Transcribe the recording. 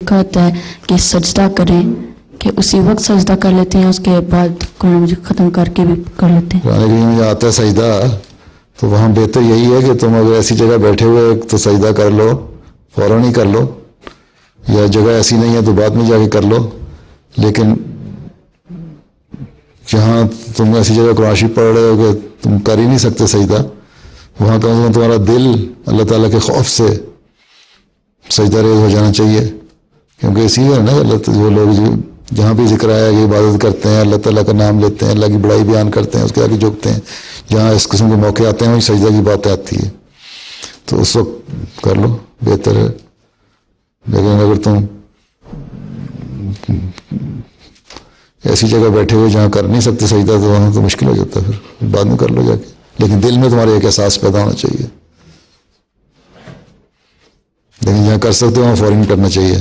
لکھا ہوتا ہے کہ سجدہ کریں کہ اسی وقت سجدہ کر لیتے ہیں، اس کے بعد قرآن مجید ختم کر کے بھی کر لیتے ہیں؟ قرآن کریم میں آتا ہے سجدہ، تو وہاں بہتر یہی ہے کہ تم اگر ایسی جگہ بیٹھے ہوئے تو سجدہ کر لو، فوراً ہی کر لو، یا جگہ ایسی نہیں ہے تو بعد میں جا کے کر لو. لیکن جہاں تم ایسی جگہ قرآن شریف پڑھ رہے ہو کہ تم کر ہی نہیں سکتے سجدہ، وہاں کم از کم تمہارا دل اللہ تعالیٰ کے خوف سے سجدہ ریز ہو جانا چاہیے. کیونکہ اسی ہے نا جو لوگ جہاں بھی ذکر آیا کہ عبادت کرتے ہیں، اللہ تعالیٰ کا نام لیتے ہیں، اللہ کی بڑائی بیان کرتے ہیں، اس کے آگے جھکتے ہیں، جہاں اس قسم کے موقع آتے ہیں وہیں سجدہ کی بات آتی ہے، تو اس وقت کر لو، بہتر ہے. لیکن اگر تم ایسی جگہ بیٹھے ہوئے جہاں کر نہیں سکتے سجدہ تو وہاں تو مشکل ہو جاتا ہے، پھر بعد میں کر لو جا کے. لیکن دل میں تمہارے ایک احساس پیدا ہونا چاہیے، لیکن جہاں کر سکتے ہو وہاں فوراً کرنا چاہیے.